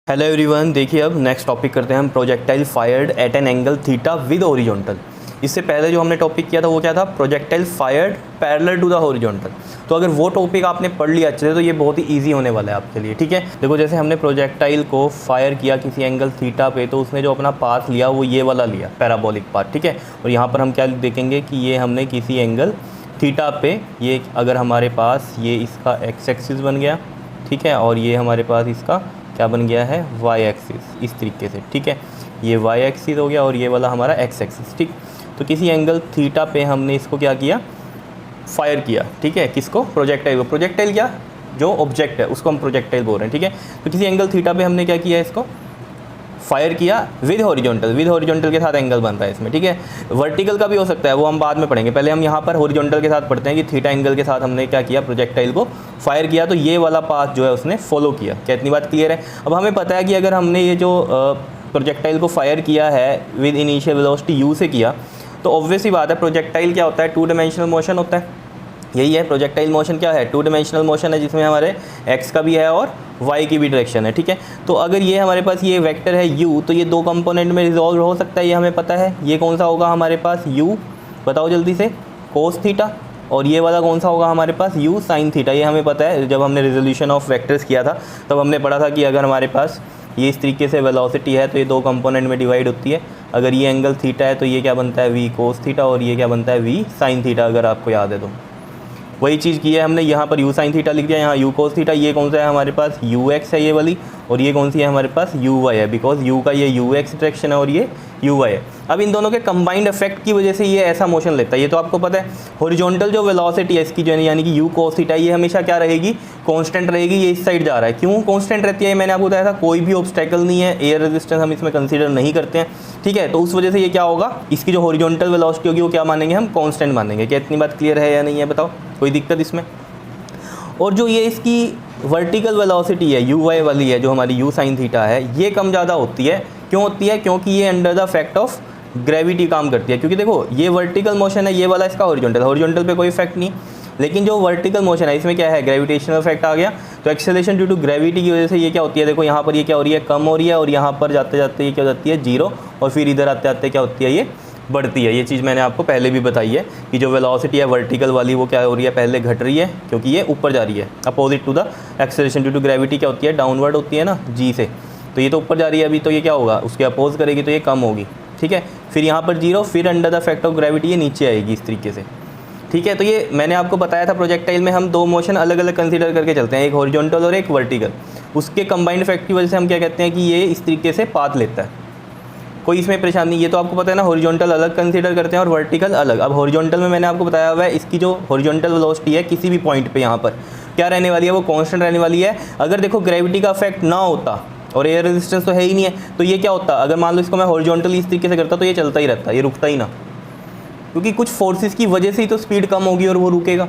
Hello everyone, देखिए अब next topic करते हैं हम projectile fired eight an angle theta with horizontal. इससे पहले जो हमने टॉपिक किया था वो क्या था, projectile fired parallel to the horizontal. तो अगर वो टॉपिक आपने पढ़ लिया अच्छे से तो ये बहुत ही इजी होने वाला है आपके लिए। ठीक है, देखो जैसे हमने प्रोजेक्टाइल को फायर किया किसी एंगल थीटा पे, तो उसने जो अपना पाथ लिया वो ये वाला लिया, पैराबोलिक पाथ। ठीक है, और यहाँ पर हम क्या देखेंगे कि ये हमने किसी एंगल थीटा पे, ये अगर हमारे पास ये इसका एक्स एक्सिस बन गया, ठीक है, और ये हमारे पास इसका क्या बन गया है, वाई एक्सिस, इस तरीके से। ठीक है, ये वाई एक्सिस हो गया और ये वाला हमारा एक्स एक्सिस। ठीक, तो किसी एंगल थीटा पे हमने इसको क्या किया, फायर किया। ठीक है, किसको, प्रोजेक्टाइल को। प्रोजेक्टाइल क्या, जो ऑब्जेक्ट है उसको हम प्रोजेक्टाइल बोल रहे हैं। ठीक है, तो किसी एंगल थीटा पे हमने क्या किया, इसको फायर किया विद हॉरिजॉन्टल। विद हॉरिजॉन्टल के साथ एंगल बन रहा है इसमें। ठीक है, वर्टिकल का भी हो सकता है, वो हम बाद में पढ़ेंगे। पहले हम यहाँ पर हॉरिजॉन्टल के साथ पढ़ते हैं कि थीटा एंगल के साथ हमने क्या किया, प्रोजेक्टाइल को फायर किया, तो ये वाला पाथ जो है उसने फॉलो किया। क्या इतनी बात क्लियर है? अब हमें पता है कि अगर हमने ये जो प्रोजेक्टाइल को फायर किया है विद इनिशियल वेलोसिटी u से किया, तो ऑब्वियस ही बात है प्रोजेक्टाइल क्या होता है, टू डायमेंशनल मोशन होता है। यही है प्रोजेक्टाइल मोशन, क्या है, टू डायमेंशनल मोशन है, जिसमें हमारे x का भी है और y की भी डायरेक्शन है। ठीक है, तो अगर ये हमारे पास ये वेक्टर है u, तो ये दो कंपोनेंट में रिजॉल्व हो सकता है, ये हमें पता है। ये कौन सा होगा हमारे पास, u, बताओ जल्दी से, कोस थीटा। और ये वाला कौन सा होगा हमारे पास, u साइन थीटा। ये हमें पता है, जब हमने रिजोल्यूशन ऑफ वेक्टर्स किया था तब हमने पढ़ा था कि अगर हमारे पास ये इस तरीके से वेलोसिटी है तो ये दो कंपोनेंट में डिवाइड होती है। अगर ये एंगल थीटा है तो ये क्या बनता है, v कोस थीटा, और ये क्या बनता है, v साइन थीटा, अगर आपको याद है तो। वही चीज़ की है हमने, यहाँ पर u साइन थीटा लिख दिया, यहाँ u कोस थीटा। ये कौन सा है हमारे पास, ux है ये वाली, और ये कौन सी है हमारे पास, uy है, बिकॉज u का ये ux डायरेक्शन है और ये uy है। अब इन दोनों के कंबाइंड इफेक्ट की वजह से ये ऐसा मोशन लेता है, ये तो आपको पता है। हॉरिजॉन्टल जो वेलोसिटी है इसकी, जो यानी कि u कोस थीटा, ये हमेशा क्या रहेगी, कांस्टेंट रहेगी। ये इस साइड जा रहा है, क्यों कांस्टेंट रहती है, मैंने आपको बताया था, कोई भी ऑब्स्टेकल नहीं है, एयर रेजिस्टेंस हम इसमें कंसीडर नहीं करते हैं। ठीक है, तो उस वजह से ये क्या होगा, इसकी जो हॉरिजॉन्टल वेलोसिटी होगी वो क्या मानेंगे हम, कांस्टेंट मानेंगे। क्या इतनी बात क्लियर है या नहीं है, बताओ, कोई दिक्कत इसमें? और जो ये इसकी वर्टिकल वेलोसिटी है uy वाली है, जो हमारी u साइन थीटा है, ये कम ज़्यादा होती है। क्यों होती है, क्योंकि ये under the effect of gravity काम करती है। क्योंकि देखो ये वर्टिकल मोशन है, ये वाला इसका हॉरिजॉन्टल पे कोई इफेक्ट नहीं, लेकिन जो वर्टिकल मोशन है इसमें क्या है, ग्रेविटेशनल इफेक्ट आ गया। तो एक्सेलरेशन ड्यू टू ग्रेविटी की वजह से ये क्या होती है, देखो यहाँ पर ये क्या हो रही है, कम हो रही है, और यहाँ पर जाते जाते ये क्या हो जाती है, जीरो, और फिर इधर आते आते क्या होती है, ये बढ़ती है। ये चीज़ मैंने आपको पहले भी बताई है कि जो वेलोसिटी है वर्टिकल वाली वो क्या हो रही है, पहले घट रही है, क्योंकि ये ऊपर जा रही है, opposite to the acceleration due to gravity क्या होती है, डाउनवर्ड होती है ना, जी से। तो ये तो ऊपर जा रही है अभी, तो ये क्या होगा, उसके अपोज करेगी तो ये कम होगी। ठीक है, फिर यहाँ पर जीरो, फिर under the effect of gravity ये नीचे आएगी इस तरीके से। ठीक है, तो ये मैंने आपको बताया था प्रोजेक्टाइल में हम दो मोशन अलग अलग कंसीडर करके चलते हैं, एक हॉरिजॉन्टल और एक वर्टिकल। उसके कंबाइंड इफेक्ट की वजह से हम क्या कहते हैं कि ये इस तरीके से पाथ लेता है, कोई इसमें परेशानी। ये तो आपको पता है ना, हॉरिजॉन्टल अलग कंसीडर करते हैं और वर्टिकल अलग। अब हॉरिजॉन्टल में मैंने आपको बताया हुआ है, इसकी जो हॉरिजॉन्टल वेलोसिटी है किसी भी पॉइंट पे यहाँ पर क्या रहने वाली है, वो कांस्टेंट रहने वाली है। अगर देखो ग्रेविटी का इफेक्ट ना होता और एयर रेजिस्टेंस तो है ही नहीं है, तो ये क्या होता, अगर मान लो इसको मैं हॉरिजॉन्टली इस तरीके से करता तो ये चलता ही रहता, ये रुकता ही ना, क्योंकि कुछ फोर्सेस की वजह से ही तो स्पीड कम होगी और वो रुकेगा।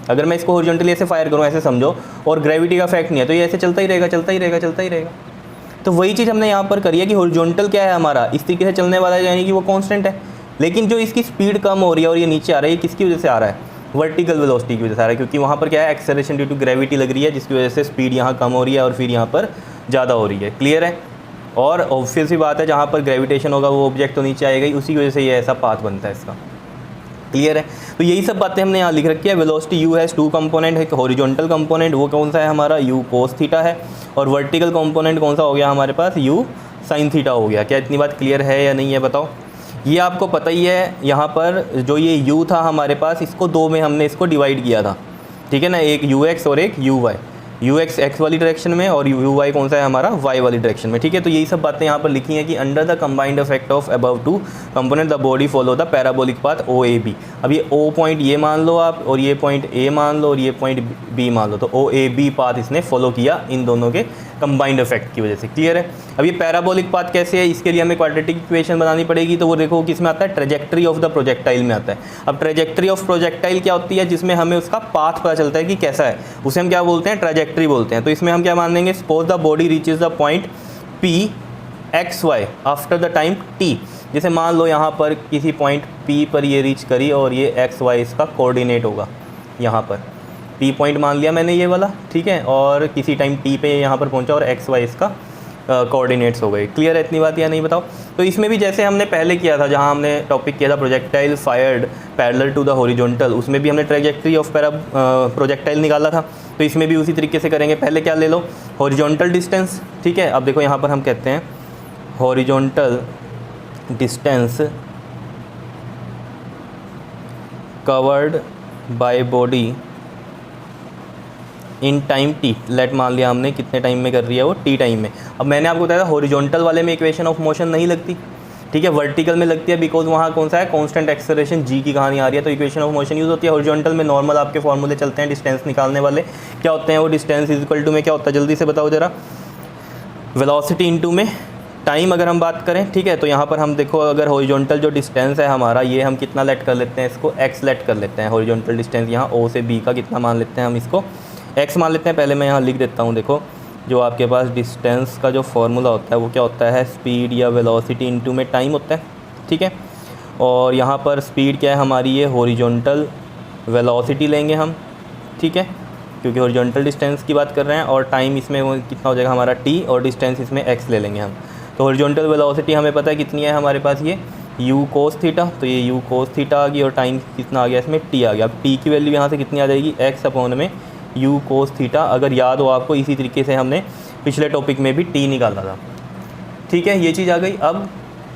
अगर मैं इसको हॉरिजॉन्टली ऐसे फायर करूँ, ऐसे समझो, और ग्रेविटी का इफेक्ट नहीं है, तो ये ऐसे चलता ही रहेगा, चलता ही रहेगा, चलता ही रहेगा। तो वही चीज़ हमने यहाँ पर करी है कि हॉरिजॉन्टल क्या है हमारा, इस तरीके से चलने वाला है, यानी कि वो कांस्टेंट है। लेकिन जो इसकी स्पीड कम हो रही है और ये नीचे आ रहा है, ये किसकी वजह से आ रहा है, वर्टिकल वेलोसिटी की वजह से आ रहा है, क्योंकि वहाँ पर क्या है, एक्सेलरेशन ड्यू टू ग्रेविटी लग रही है, जिसकी वजह से स्पीड यहाँ कम हो रही है और फिर यहाँ पर ज़्यादा हो रही है। क्लियर है? और ऑब्वियस सी बात है, जहाँ पर ग्रेविटेशन होगा वो ऑब्जेक्ट तो नीचे आएगा ही, उसी की वजह से ये ऐसा पाथ बनता है इसका। क्लियर है? तो यही सब बातें हमने यहाँ लिख रखी है। Velocity u has two component है, हॉरिजॉन्टल कंपोनेंट वो कौन सा है हमारा, u कोस थीटा है, और वर्टिकल कंपोनेंट कौन सा हो गया हमारे पास, u साइन थीटा हो गया। क्या इतनी बात क्लियर है या नहीं है, बताओ? ये आपको पता ही है, यहाँ पर जो ये u था हमारे पास, इसको दो में हमने इसको डिवाइड किया था। ठीक है ना, एक ux और एक uy, ux x वाली डायरेक्शन में और uy कौन सा है हमारा, y वाली डायरेक्शन में। ठीक है, तो यही सब बातें यहाँ पर लिखी हैं कि under the combined effect of above two component the body follow the parabolic path OAB। अब ये O पॉइंट ये मान लो आप, और ये पॉइंट A मान लो, और ये पॉइंट B मान लो, तो OAB पाथ इसने फॉलो किया इन दोनों के कंबाइंड इफेक्ट की वजह से। क्लियर है? अब ये पैराबोलिक पाथ कैसे है, इसके लिए हमें क्वाड्रेटिक इक्वेशन बनानी पड़ेगी, तो वो देखो किस में आता है, ट्रेजेक्ट्री ऑफ द प्रोजेक्टाइल में आता है। अब ट्रेजेक्ट्री ऑफ प्रोजेक्टाइल क्या होती है, जिसमें हमें उसका पाथ पता चलता है कि कैसा है, उसे हम क्या बोलते हैं, ट्रेजेक्ट्री बोलते हैं। तो इसमें हम क्या मान लेंगे, suppose the body reaches the point P XY after the time T। जैसे मान लो यहाँ पर किसी पॉइंट P पर ये रीच करी और ये XY इसका कोऑर्डिनेट होगा, यहाँ पर P पॉइंट मान लिया मैंने ये वाला, ठीक है, और किसी टाइम T पे यहाँ पर पहुँचा और XY इसका कोऑर्डिनेट्स हो गए। क्लियर है इतनी बात या नहीं बताओ। तो इसमें भी जैसे हमने पहले किया था, जहाँ हमने टॉपिक किया था projectile fired parallel to the horizontal, उसमें भी हमने ट्रैजेक्टरी ऑफ प्रोजेक्टाइल निकाला था। तो इसमें भी उसी तरीके से करेंगे। पहले क्या ले लो, हॉरिजॉन्टल डिस्टेंस, ठीक है। अब देखो यहाँ पर हम कहते हैं horizontal distance covered by body in time t. Let मान लिया हमने कितने टाइम में कर रही है वो, टी टाइम में। अब मैंने आपको बताया था हॉरिजॉन्टल वाले में इक्वेशन ऑफ मोशन नहीं लगती, ठीक है, वर्टिकल में लगती है, बिकॉज वहाँ कौन सा है, कांस्टेंट एक्सेलरेशन जी की कहानी आ रही है, तो इक्वेशन ऑफ मोशन यूज़ होती है। हॉरिजॉन्टल में नॉर्मल आपके फॉर्मूले चलते हैं डिस्टेंस निकालने वाले। क्या होते हैं वो, डिस्टेंस इज इक्वल टू में क्या होता है, जल्दी से बताओ ज़रा, वेलोसिटी इनटू में टाइम अगर हम बात करें, ठीक है। तो यहाँ पर हम देखो, अगर हॉरिजॉन्टल जो डिस्टेंस है हमारा, ये हम कितना लेट कर लेते हैं, इसको x लेट कर लेते हैं। हॉरिजॉन्टल डिस्टेंस यहाँ O से B का कितना मान लेते हैं, हम इसको x मान लेते हैं। पहले मैं यहाँ लिख देता हूँ, देखो जो आपके पास डिस्टेंस का जो फॉर्मूला होता है वो क्या होता है, स्पीड या वेलोसिटी इनटू में टाइम होता है, ठीक है। और यहाँ पर स्पीड क्या है हमारी, ये हॉरिजॉन्टल वेलोसिटी लेंगे हम, ठीक है, क्योंकि हॉरिजॉन्टल डिस्टेंस की बात कर रहे हैं। और टाइम इसमें वो कितना हो जाएगा हमारा t, और डिस्टेंस इसमें x ले लेंगे हम। तो हॉरिजॉन्टल वेलोसिटी हमें पता है कितनी है हमारे पास, ये u cos थीटा, तो ये u cos थीटा आ गई, और टाइम कितना आ गया इसमें, t आ गया। अब t की वैल्यू यहाँ से कितनी आ जाएगी, x अपॉन में u cos थीटा। अगर याद हो आपको, इसी तरीके से हमने पिछले टॉपिक में भी t निकाला था, ठीक है, ये चीज़ आ गई। अब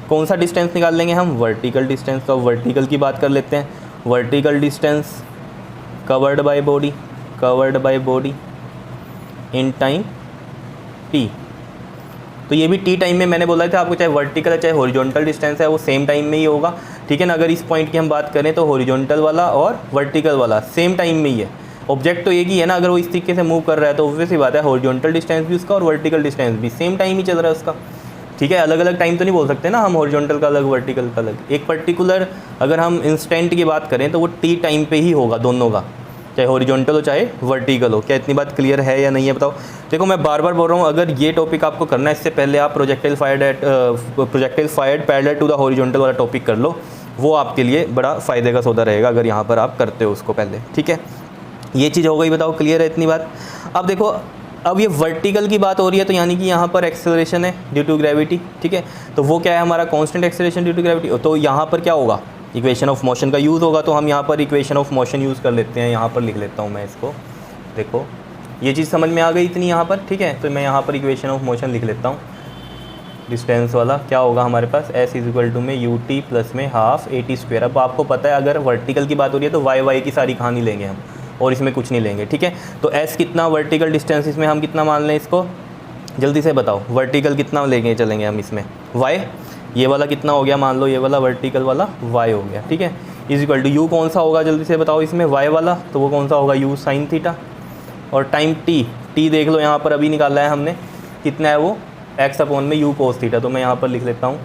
कौन सा डिस्टेंस निकाल लेंगे हम, वर्टिकल डिस्टेंस। तो वर्टिकल की बात कर लेते हैं। Vertical distance covered by body, covered by body in time t। तो ये भी टी टाइम में मैंने बोला था आपको, चाहे वर्टिकल है चाहे हॉरिजॉन्टल डिस्टेंस है वो सेम टाइम में ही होगा, ठीक है ना। अगर इस पॉइंट की हम बात करें तो हॉरिजॉन्टल वाला और वर्टिकल वाला सेम टाइम में ही है। ऑब्जेक्ट तो एक ही है ना, अगर वो इस तरीके से मूव कर रहा है तो ऑब्वियस सी बात है हॉरिजॉन्टल डिस्टेंस भी उसका और वर्टिकल डिस्टेंस भी सेम टाइम ही चल रहा है उसका, ठीक है। अलग अलग टाइम तो नहीं बोल सकते ना हम, हॉरिजॉन्टल का अलग वर्टिकल का अलग। एक पर्टिकुलर अगर हम इंस्टेंट की बात करें तो वो टी टाइम पे ही होगा दोनों का, चाहे हॉरिजॉन्टल हो चाहे वर्टिकल हो। क्या इतनी बात क्लियर है या नहीं है बताओ। देखो मैं बार बार बोल रहा हूँ, अगर ये टॉपिक आपको करना है इससे पहले आप projectile fired parallel to the horizontal वाला टॉपिक कर लो, वो आपके लिए बड़ा फ़ायदे का सौदा रहेगा अगर यहाँ पर आप करते हो उसको पहले, ठीक है। ये चीज़ हो गई, बताओ क्लियर है इतनी बात। अब देखो, अब ये वर्टिकल की बात हो रही है, तो यानी कि यहाँ पर एक्सेलरेशन है ड्यू टू ग्रेविटी, ठीक है। तो वो क्या है हमारा, constant acceleration due to gravity. तो यहाँ पर क्या होगा, इक्वेशन ऑफ मोशन का यूज़ होगा। तो हम यहाँ पर इक्वेशन ऑफ मोशन यूज़ कर लेते हैं। यहाँ पर लिख लेता हूँ मैं इसको, देखो ये चीज़ समझ में आ गई इतनी यहाँ पर, ठीक है। तो मैं यहाँ पर इक्वेशन ऑफ मोशन लिख लेता हूँ। डिस्टेंस वाला क्या होगा हमारे पास, s इज इक्वल टू में यू टी प्लस में हाफ ए टी स्क्वायर। अब आपको पता है अगर वर्टिकल की बात हो रही है तो वाई की सारी कहानी लेंगे हम, और इसमें कुछ नहीं लेंगे, ठीक है। तो s कितना वर्टिकल डिस्टेंस, इसमें हम कितना मान लें इसको, जल्दी से बताओ। वर्टिकल कितना लेंगे चलेंगे हम इसमें, y, ये वाला कितना हो गया, मान लो ये वाला वर्टिकल वाला y हो गया, ठीक है। इज इक्वल टू u कौन सा होगा जल्दी से बताओ इसमें, y वाला, तो वो कौन सा होगा, u साइन थीटा। और टाइम t देख लो यहाँ पर अभी निकाला है हमने, कितना है वो, x अपॉन में u कोस थीटा। तो मैं यहाँ पर लिख लेता हूँ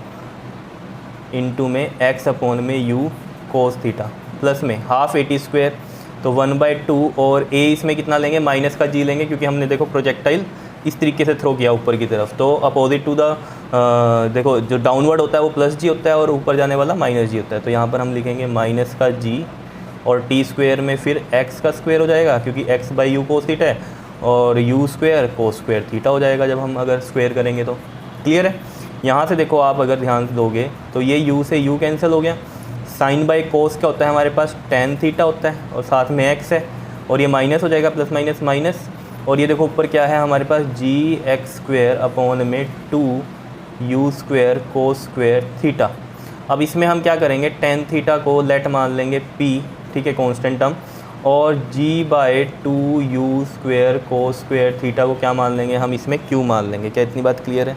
इनटू में x अपॉन में u कोस थीटा प्लस में हाफ ए टी स्क्वायर, तो 1/2। और a इसमें कितना लेंगे, माइनस का g लेंगे, क्योंकि हमने देखो प्रोजेक्टाइल इस तरीके से थ्रो किया ऊपर की तरफ, तो अपोजिट टू द देखो जो डाउनवर्ड होता है वो प्लस जी होता है और ऊपर जाने वाला माइनस जी होता है। तो यहाँ पर हम लिखेंगे माइनस का जी, और टी स्क्वेयर में फिर एक्स का स्क्वेयर हो जाएगा, क्योंकि x by you cos theta है, और you square cos square theta हो जाएगा जब हम अगर स्क्वेयर करेंगे तो। क्लियर है। यहाँ से देखो आप अगर ध्यान से दोगे तो ये u से u कैंसिल हो गया, साइन बाई कोस क्या होता है हमारे पास, टेन थीटा होता है, और साथ में x है, और ये माइनस हो जाएगा, प्लस माइनस माइनस। और ये देखो ऊपर क्या है हमारे पास, जी एक्स स्क्वेयर अपॉन में 2u square cos square theta. अब इसमें हम क्या करेंगे, टेन थीटा को लेट मान लेंगे p, ठीक है, कांस्टेंट टर्म, और g by 2u square cos square theta को क्या मान लेंगे हम, इसमें q मान लेंगे। क्या इतनी बात क्लियर है,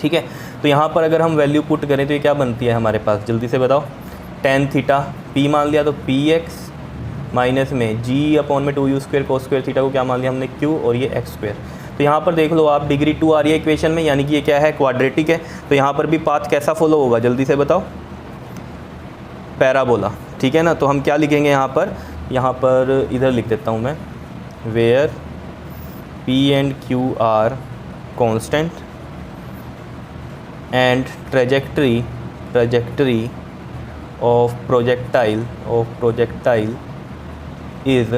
ठीक है। तो यहाँ पर अगर हम वैल्यू पुट करें तो ये क्या बनती है हमारे पास, जल्दी से बताओ। टेन थीटा p मान लिया तो px माइनस में g अपॉन में 2u square cos square theta को क्या मान लिया हमने, q, और ये x स्क्वेयर। तो यहाँ पर देख लो आप, डिग्री 2 आ रही है इक्वेशन में, यानी कि ये क्या है, क्वाड्रेटिक है। तो यहाँ पर भी पाथ कैसा फॉलो होगा, जल्दी से बताओ, पैराबोला, ठीक है ना। तो हम क्या लिखेंगे यहाँ पर इधर लिख देता हूँ मैं, where p and q are constant and trajectory of projectile is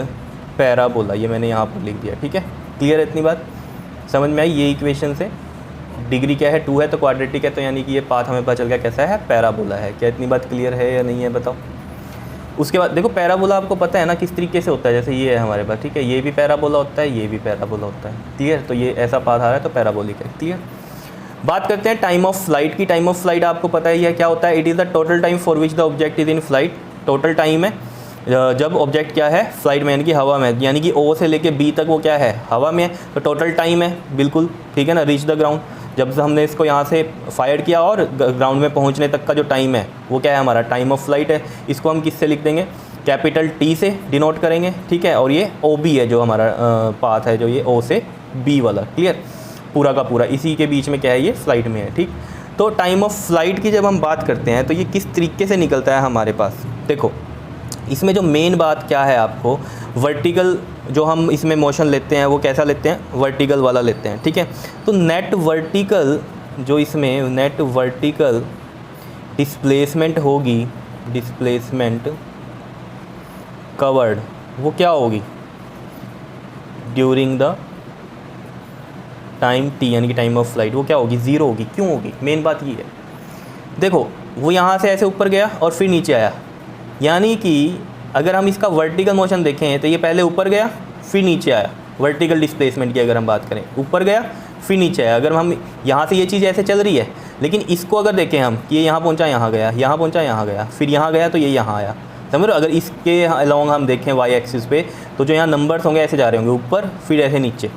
parabola. ये मैंने यहाँ पर लिख दिया, ठीक है। क्लियर है इतनी बात, समझ में आई ये इक्वेशन से। डिग्री क्या है 2 है तो क्वाड्रेटिक है, तो यानी कि ये पाथ हमें पता चल गया कैसा है, पैराबोला है। क्या इतनी बात क्लियर है या नहीं है बताओ। उसके बाद देखो पैराबोला आपको पता है ना किस तरीके से होता है, जैसे ये है हमारे पास, ठीक है, ये भी पैराबोला होता है, ये भी पैराबोला होता है, क्लियर। तो ये ऐसा पाथ आ रहा है तो पैराबोलिक है, क्लियर। बात करते हैं टाइम ऑफ फ्लाइट की। टाइम ऑफ फ्लाइट आपको पता है यह क्या होता है, it is the total time for which the object is in flight. Total time है जब ऑब्जेक्ट क्या है फ्लाइट में, यानी कि हवा में, यानी कि ओ से लेके बी तक वो क्या है, हवा में है, तो टोटल टाइम है, बिल्कुल ठीक है ना। रीच द ग्राउंड, जब से हमने इसको यहाँ से फायर किया और ग्राउंड में पहुँचने तक का जो टाइम है वो क्या है हमारा, टाइम ऑफ फ्लाइट है। इसको हम किससे लिख देंगे, कैपिटल टी से डिनोट करेंगे, ठीक है। और ये ओ बी है जो हमारा पाथ है, जो ये ओ से बी वाला, क्लियर, पूरा का पूरा इसी के बीच में क्या है, ये फ्लाइट में है, ठीक। तो टाइम ऑफ फ्लाइट की जब हम बात करते हैं तो ये किस तरीके से निकलता है हमारे पास, देखो इसमें जो मेन बात क्या है, आपको वर्टिकल जो हम इसमें मोशन लेते हैं वो कैसा लेते हैं, वर्टिकल वाला लेते हैं, ठीक है। तो नेट वर्टिकल जो इसमें नेट वर्टिकल डिस्प्लेसमेंट होगी, डिस्प्लेसमेंट कवर्ड, वो क्या होगी ड्यूरिंग द टाइम टी, यानी कि टाइम ऑफ फ्लाइट, वो क्या होगी, ज़ीरो होगी। क्यों होगी, मेन बात ये है, देखो वो यहाँ से ऐसे ऊपर गया और फिर नीचे आया, यानी कि अगर हम इसका वर्टिकल मोशन देखें तो ये पहले ऊपर गया फिर नीचे आया। वर्टिकल डिस्प्लेसमेंट की अगर हम बात करें, ऊपर गया फिर नीचे आया। अगर हम यहाँ से ये चीज़ ऐसे चल रही है, लेकिन इसको अगर देखें हम कि ये यहाँ पहुँचा, यहाँ गया, यहाँ पहुँचा, यहाँ गया, फिर यहाँ गया तो ये यहाँ आया, समझ रहे हो। अगर इसके अलॉन्ग हम देखें वाई एक्सिस पे, तो जो यहाँ नंबर्स होंगे ऐसे जा रहे होंगे ऊपर फिर ऐसे नीचे,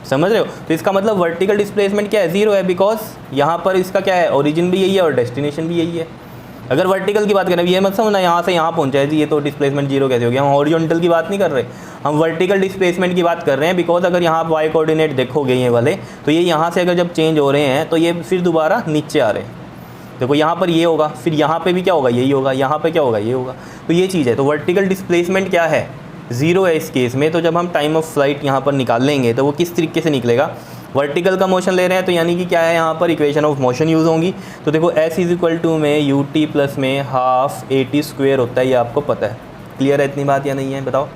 समझ रहे हो। तो इसका मतलब वर्टिकल डिस्प्लेसमेंट क्या है, ज़ीरो है, बिकॉज यहाँ पर इसका क्या है, ओरिजिन भी यही है और डेस्टिनेशन भी यही है। अगर वर्टिकल की बात करें, ये मत समझना यहाँ से यहाँ पहुँचा है जी ये तो डिस्प्लेसमेंट जीरो कैसे हो गया, हम हॉरिजॉन्टल की बात नहीं कर रहे, हम वर्टिकल डिस्प्लेसमेंट की बात कर रहे हैं। बिकॉज अगर यहाँ आप वाई कोऑर्डिनेट देखोगे ये वाले, तो ये यहाँ से अगर जब चेंज हो रहे हैं तो ये फिर दोबारा नीचे आ रहे हैं। देखो यहाँ पर ये होगा, फिर यहाँ पे भी क्या होगा, यही होगा, यहाँ पे क्या होगा, ये होगा। तो ये चीज़ है, तो वर्टिकल डिस्प्लेसमेंट क्या है, ज़ीरो है इस केस में। तो जब हम टाइम ऑफ फ्लाइट यहाँ पर निकाल लेंगे तो वो किस तरीके से निकलेगा, वर्टिकल का मोशन ले रहे हैं तो यानी कि क्या है, यहाँ पर इक्वेशन ऑफ मोशन यूज़ होंगी। तो देखो एस इज इक्वल टू में यू टी प्लस में हाफ ए टी स्क्वेयर होता है, ये आपको पता है, क्लियर है इतनी बात या नहीं है बताओ।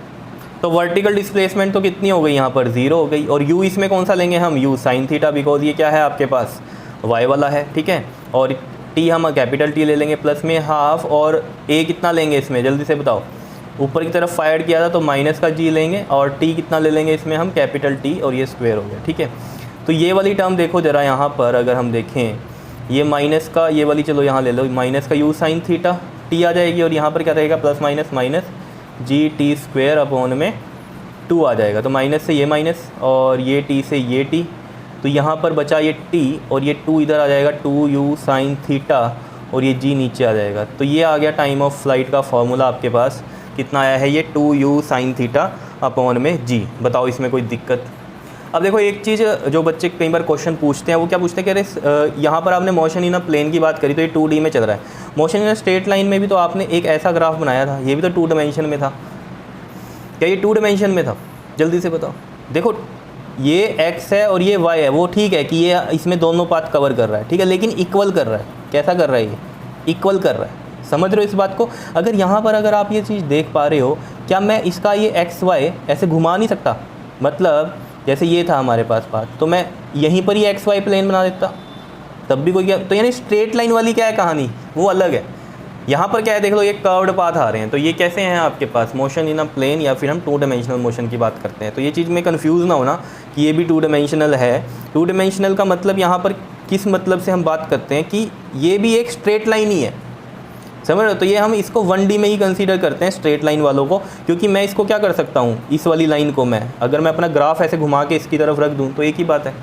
तो वर्टिकल डिस्प्लेसमेंट तो कितनी हो गई यहाँ पर, ज़ीरो हो गई। और यू इसमें कौन सा लेंगे हम, यू साइन थीटा, बिकॉज ये क्या है आपके पास वाई वाला है, ठीक है। और टी हम कैपिटल टी ले लेंगे प्लस में हाफ, और ए कितना लेंगे इसमें जल्दी से बताओ, ऊपर की तरफ फायर किया था तो माइनस का जी लेंगे, और टी कितना ले लेंगे इसमें हम, कैपिटल टी, और ये स्क्वायर हो गया, ठीक है। तो ये वाली टर्म देखो ज़रा यहाँ पर, अगर हम देखें ये माइनस का, ये वाली चलो यहाँ ले लो, माइनस का यू साइन थीटा टी आ जाएगी, और यहाँ पर क्या रहेगा, plus minus minus G T square upon में 2 आ जाएगा। तो माइनस से ये माइनस और ये टी से ये टी, तो यहाँ पर बचा ये टी और ये 2 इधर आ जाएगा, 2 यू साइन थीटा, और ये जी नीचे आ जाएगा। तो ये आ गया टाइम ऑफ फ्लाइट का फॉर्मूला आपके पास, कितना आया है ये 2 यू साइन थीटा अपॉन में जी। बताओ इसमें कोई दिक्कत। अब देखो एक चीज़ जो बच्चे कई बार क्वेश्चन पूछते हैं, वो क्या पूछते हैं, कह रहे यहाँ पर आपने मोशन इन अ प्लेन की बात करी तो ये 2D में चल रहा है, motion in a straight line में भी तो आपने एक ऐसा ग्राफ बनाया था, ये भी तो 2 डायमेंशन में था, क्या ये 2 डायमेंशन में था, जल्दी से बताओ। देखो ये x है और ये y है, वो ठीक है कि ये इसमें दोनों पाथ कवर कर रहा है, ठीक है, लेकिन इक्वल कर रहा है, कैसा कर रहा है, ये इक्वल कर रहा है, समझ रहे हो इस बात को। अगर यहाँ पर अगर आप ये चीज़ देख पा रहे हो, क्या मैं इसका ये एक्स वाई ऐसे घुमा नहीं सकता, मतलब जैसे ये था हमारे पास पाथ, तो मैं यहीं पर ही एक्स वाई प्लेन बना देता, तब भी कोई क्या, तो यानी स्ट्रेट लाइन वाली क्या है कहानी, वो अलग है। यहाँ पर क्या है देख लो, ये कर्व्ड पाथ आ रहे हैं, तो ये कैसे हैं आपके पास, मोशन इन अ प्लेन, या फिर हम 2 डायमेंशनल मोशन की बात करते हैं। तो ये चीज़ में कंफ्यूज ना होना कि ये भी 2 डायमेंशनल है। 2 डायमेंशनल का मतलब यहाँ पर किस मतलब से हम बात करते हैं कि ये भी एक स्ट्रेट लाइन ही है, समझ रहे हो। तो ये हम इसको 1D में ही कंसीडर करते हैं स्ट्रेट लाइन वालों को, क्योंकि मैं इसको क्या कर सकता हूँ, इस वाली लाइन को मैं अगर मैं अपना ग्राफ ऐसे घुमा के इसकी तरफ रख दूँ तो एक ही बात है,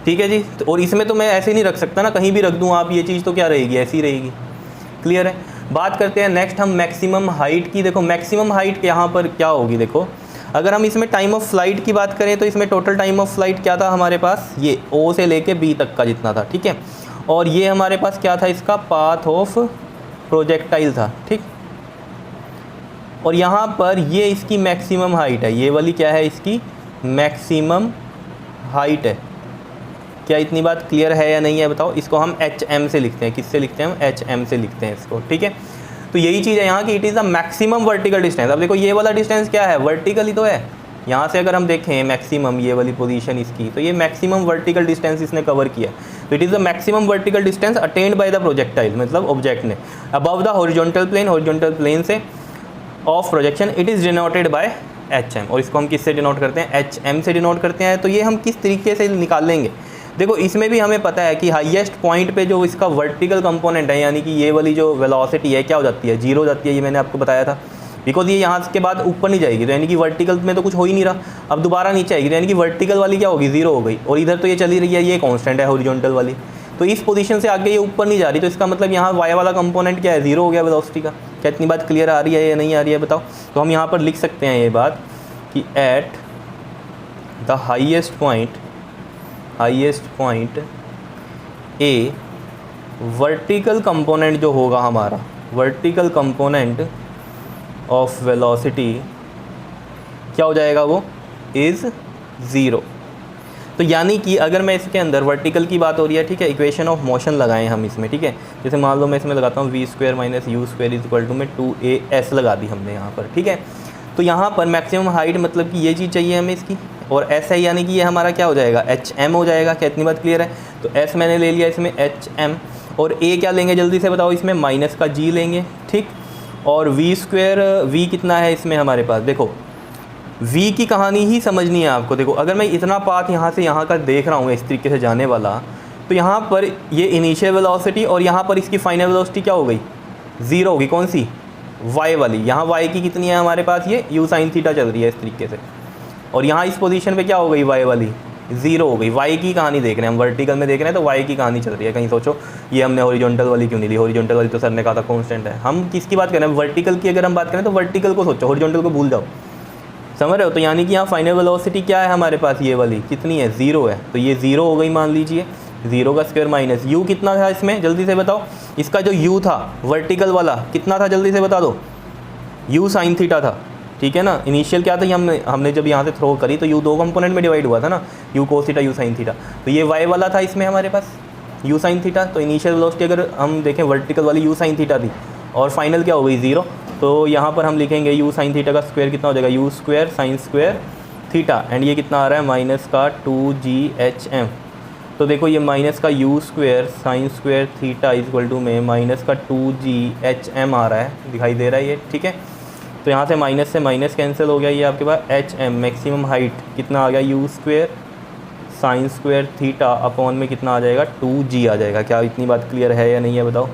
ठीक है जी। तो और इसमें तो मैं ऐसे नहीं रख सकता ना, कहीं भी रख दूँ आप, ये चीज़ तो क्या रहेगी, ऐसी रहेगी, क्लियर है। बात करते हैं नेक्स्ट हम मैक्सिमम हाइट की। देखो मैक्सिमम हाइट यहाँ पर क्या होगी, देखो अगर हम इसमें टाइम ऑफ फ्लाइट की बात करें तो इसमें टोटल टाइम ऑफ फ्लाइट क्या था हमारे पास, ये O से लेके B तक का जितना था, ठीक है। और ये हमारे पास क्या था, इसका पाथ ऑफ प्रोजेक्टाइल था, ठीक। और यहाँ पर ये इसकी मैक्सिमम हाइट है, ये वाली क्या है, इसकी मैक्सिमम हाइट है। क्या इतनी बात क्लियर है या नहीं है बताओ। इसको हम HM से लिखते हैं, किससे लिखते हैं हम, HM से लिखते हैं इसको, ठीक है। तो यही चीज़ है यहाँ की, it is the maximum vertical distance. अब देखो ये वाला डिस्टेंस क्या है, वर्टिकल ही तो है, यहाँ से अगर हम देखें मैक्सिमम ये वाली पोजीशन इसकी, तो ये मैक्सिमम वर्टिकल डिस्टेंस इसने कवर किया है। तो it is the maximum vertical distance attend by the projectile, मतलब ऑब्जेक्ट ने अबव द हॉरिजॉन्टल प्लेन से of projection. It is denoted by HM, और इसको हम किससे डिनोट करते हैं, HM से डिनोट करते हैं। तो ये हम किस तरीके से निकाल लेंगे, देखो इसमें भी हमें पता है कि हाईएस्ट पॉइंट पे जो इसका वर्टिकल कंपोनेंट है, यानी कि ये वाली जो वेलोसिटी है क्या हो जाती है, 0 हो जाती है। ये मैंने आपको बताया था, बिकॉज ये यहाँ के बाद ऊपर नहीं जाएगी, तो यानी कि वर्टिकल में तो कुछ हो ही नहीं रहा, अब दोबारा नीचे आएगी, तो यानी कि वर्टिकल वाली क्या होगी, 0 हो गई। और इधर तो ये चली रही है, ये कांस्टेंट है हॉरिजॉन्टल वाली, तो इस पोजीशन से आगे ये ऊपर नहीं जा रही, तो इसका मतलब यहाँ वाई वाला कंपोनेंट क्या है, 0 हो गया वेलोसिटी का। क्या इतनी बात क्लियर आ रही है या नहीं आ रही है बताओ। तो हम यहाँ पर लिख सकते हैं ये बात कि at the highest point A vertical component जो होगा हमारा, वर्टिकल कंपोनेंट ऑफ वेलोसिटी क्या हो जाएगा, वो इज़ 0। तो यानी कि अगर मैं इसके अंदर वर्टिकल की बात हो रही है, ठीक है, इक्वेशन ऑफ मोशन लगाएं हम इसमें, ठीक है, जैसे मान लो मैं इसमें लगाता हूँ v² - u² is equal to में 2as लगा दी हमने यहाँ पर, ठीक है। तो यहाँ पर मैक्सिमम हाइट मतलब कि ये चीज़ चाहिए हमें इसकी, और s है यानी कि ये हमारा क्या हो जाएगा, HM हो जाएगा। क्या इतनी बात क्लियर है। तो s मैंने ले लिया इसमें HM, और a क्या लेंगे जल्दी से बताओ, इसमें माइनस का g लेंगे, ठीक। और v² v कितना है इसमें हमारे पास, देखो v की कहानी ही समझनी है आपको। देखो अगर मैं इतना पाथ यहाँ से यहाँ का देख रहा हूँ इस तरीके से जाने वाला, तो यहाँ पर ये इनिशियल वेलोसिटी और यहाँ पर इसकी फाइनल वेलोसिटी क्या हो गई, 0 होगी। कौन सी, y वाली। यहाँ y की कितनी है हमारे पास, ये u sin थीटा चल रही है इस तरीके से, और यहाँ इस पोजीशन पे क्या हो गई, y वाली 0 हो गई। y की कहानी देख रहे हैं हम, वर्टिकल में देख रहे हैं, तो y की कहानी चल रही है। कहीं सोचो ये हमने हॉरिजॉन्टल वाली क्यों नहीं ली, हॉरिजॉन्टल वाली तो सर ने कहा था कांस्टेंट है। हम किसकी बात कर रहे हैं, वर्टिकल की अगर हम बात करें तो वर्टिकल को सोचो, हॉरिजॉन्टल को भूल जाओ, समझ रहे हो। तो यानी कि यहाँ फाइनल वेलोसिटी क्या है हमारे पास, ये वाली कितनी है, 0 है। तो ये 0 हो गई मान लीजिए, 0 का स्क्वायर माइनस u कितना था इसमें, जल्दी से बताओ। इसका जो u था वर्टिकल वाला कितना था, जल्दी से बता दो, u sin थीटा था, ठीक है ना। इनिशियल क्या था, हमने जब यहाँ से थ्रो करी तो u 2 कंपोनेंट में डिवाइड हुआ था ना, u cos theta, u sin theta. तो ये y वाला था इसमें हमारे पास, u sin थीटा। तो इनिशियल वेलोसिटी अगर हम देखें वर्टिकल वाली u sin थीटा थी, और फाइनल क्या हो गई, 0। तो यहाँ पर हम लिखेंगे u sin थीटा का स्क्वायर कितना हो जाएगा, u² sin square theta, and ये कितना आ रहा है, माइनस का 2gHm। तो देखो ये माइनस का u² sin square theta equal to में माइनस का 2gHm आ रहा है, दिखाई दे रहा है ये, ठीक है। तो यहाँ से माइनस कैंसिल हो गया, ये आपके पास HM मैक्सिमम हाइट कितना आ गया, u² sin square theta upon में कितना आ जाएगा, 2g आ जाएगा। क्या इतनी बात क्लियर है या नहीं है बताओ,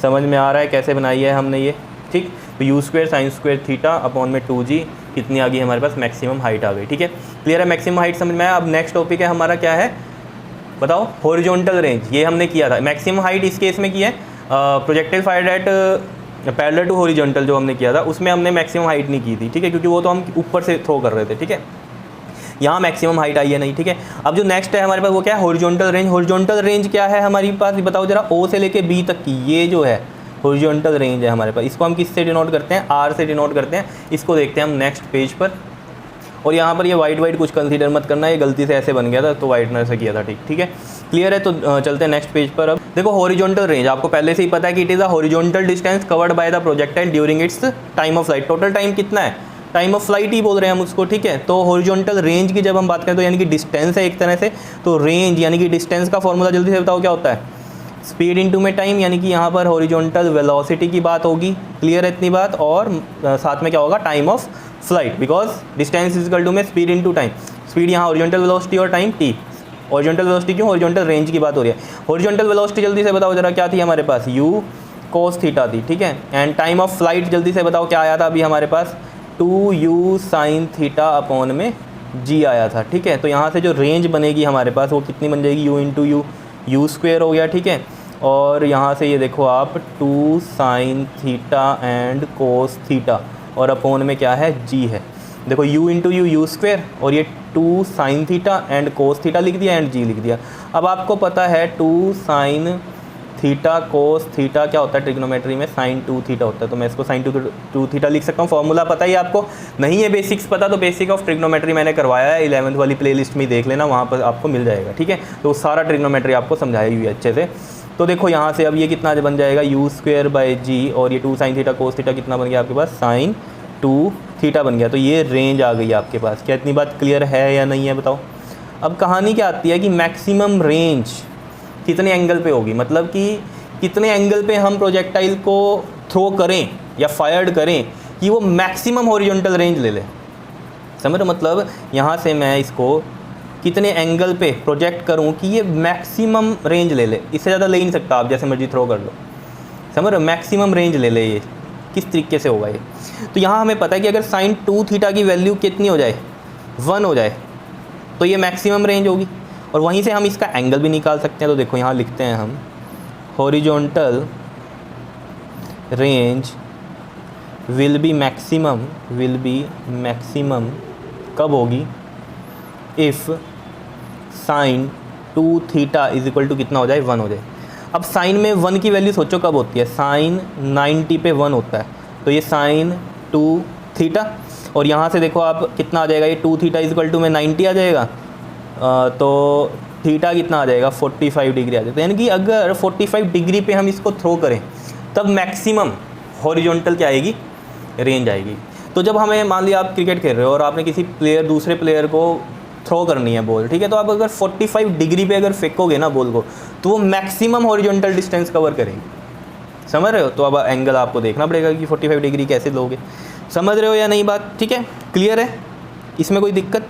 समझ में आ रहा है कैसे बनाई है हमने ये, ठीक। तो u² sin square theta upon में 2g कितनी आ गई हमारे पास, मैक्सिमम हाइट आ गई, ठीक है। क्लियर है, मैक्सिमम हाइट समझ में आया। अब नेक्स्ट टॉपिक है हमारा, क्या है बताओ, हॉरिजॉन्टल रेंज। ये हमने किया था, मैक्सिमम हाइट इस केस में की है projectile fired at parallel to horizontal जो हमने किया था, उसमें हमने मैक्सिमम हाइट नहीं की थी, ठीक है, क्योंकि वो तो हम ऊपर से थ्रो कर रहे थे, ठीक है। यहाँ मैक्सिमम हाइट आई है नहीं, ठीक है। अब जो नेक्स्ट है हमारे पास वो क्या है, हॉरिजॉन्टल रेंज। हॉरिजॉन्टल रेंज क्या है हमारे पास, बताओ जरा, O से लेके B तक की ये जो है हॉरिजॉन्टल रेंज है हमारे पास। इसको हम किससे डिनोट करते हैं, R से डिनोट करते हैं। इसको देखते हैं हम नेक्स्ट पेज पर। और यहाँ पर ये वाइट कुछ कंसीडर मत करना, ये गलती से ऐसे बन गया था तो वाइटनर से किया था, ठीक है। क्लियर है। तो चलते हैं नेक्स्ट पेज पर। अब देखो हॉरिजॉन्टल रेंज आपको पहले से ही पता है कि it is a horizontal distance covered by the projectile during its time of flight. Total time कितना है, टाइम ऑफ फ्लाइट ही बोल रहे हैं हम उसको, ठीक है। तो हॉरिजॉन्टल रेंज की जब हम बात करें तो यानी कि डिस्टेंस है एक तरह से, तो रेंज यानी कि डिस्टेंस का फॉर्मूला जल्दी से बताओ क्या होता है, स्पीड इनटू में टाइम, यानी कि यहाँ पर हॉरिजॉन्टल वेलोसिटी की बात होगी। क्लियर है इतनी बात। और साथ में क्या होगा, time of flight, because distance is equal to में स्पीड इनटू टाइम। स्पीड यहाँ हॉरिजॉन्टल वेलोसिटी और टाइम t। हॉरिजॉन्टल वेलोसिटी क्यों, हॉरिजॉन्टल रेंज की बात हो रही है। हॉरिजॉन्टल वेलोसिटी जल्दी से बताओ जरा क्या थी हमारे पास, u cos थीटा थी, ठीक है। एंड टाइम ऑफ फ्लाइट जल्दी से बताओ क्या आया था अभी हमारे पास, 2u sin थीटा अपॉन में g आया था, ठीक है। तो यहाँ से जो रेंज बनेगी हमारे पास वो कितनी बन जाएगी, u इंटू u स्क्वेयर हो गया, ठीक है। और यहाँ से ये देखो आप 2 sin theta and cos theta, और अपॉन में क्या है, g है। देखो u इंटू u स्क्वेयर, और ये 2 sin theta and cos theta लिख दिया एंड g लिख दिया। अब आपको पता है 2 sin थीटा cos थीटा क्या होता है ट्रिग्नोमेट्री में, sin 2 थीटा होता है। तो मैं इसको sin 2 थीटा लिख सकता हूँ। फॉर्मूला पता ही आपको, नहीं है बेसिक्स पता तो बेसिक ऑफ ट्रिग्नोमेट्री मैंने करवाया है 11th वाली प्लेलिस्ट में, देख लेना, वहाँ पर आपको मिल जाएगा, ठीक है। तो सारा ट्रिग्नोमेट्री आपको समझाई हुई है अच्छे से। तो देखो यहाँ से अब ये कितना बन जाएगा, u² बाई g, और ये 2 sin थीटा cos थीटा कितना बन गया आपके पास, sin 2 थीटा। थीटा बन गया, तो ये रेंज आ गई आपके पास। क्या इतनी बात क्लियर है या नहीं है बताओ। अब कहानी क्या आती है कि मैक्सिमम रेंज कितने एंगल पे होगी, मतलब कि कितने एंगल पे हम प्रोजेक्टाइल को थ्रो करें या फायर्ड करें कि वो मैक्सिमम हॉरिजॉन्टल रेंज ले ले। समझ रहे, मतलब यहाँ से मैं इसको कितने एंगल पे प्रोजेक्ट करूँ कि ये मैक्सिमम रेंज ले ले, इससे ज़्यादा ले ही नहीं सकता, आप जैसे मर्जी थ्रो कर लो। समझ रहे, मैक्सिमम रेंज ले ले, ये किस तरीके से होगा ये। तो यहाँ हमें पता है कि अगर साइन 2 थीटा की वैल्यू कितनी हो जाए, 1 हो जाए, तो ये मैक्सिमम रेंज होगी। और वहीं से हम इसका एंगल भी निकाल सकते हैं। तो देखो यहाँ लिखते हैं हम, horizontal range will be maximum कब होगी, if sine 2 theta is equal to कितना हो जाए, 1 हो जाए। अब साइन में 1 की वैल्यू सोचो कब होती है, साइन 90 पे 1 होता है, तो ये साइन 2 थीटा। और यहाँ से देखो आप कितना आ जाएगा, ये 2 थीटा इज इक्वल टू में 90 आ जाएगा, तो थीटा कितना आ जाएगा, 45 डिग्री आ जाएगा। यानी कि अगर 45 डिग्री पे हम इसको थ्रो करें तब मैक्सिमम हॉरिजॉन्टल क्या आएगी, रेंज आएगी। तो जब हमें मान लिया आप क्रिकेट खेल रहे हो और आपने किसी दूसरे प्लेयर को थ्रो करनी है बॉल, ठीक है, तो आप अगर 45 डिग्री पे अगर फेंकोगे ना बॉल को, तो वो मैक्सिमम हॉरिजॉन्टल डिस्टेंस कवर करेगी। समझ रहे हो। तो अब एंगल आपको देखना पड़ेगा कि 45 डिग्री कैसे लोगे। समझ रहे हो या नहीं बात, ठीक है, क्लियर है, इसमें कोई दिक्कत,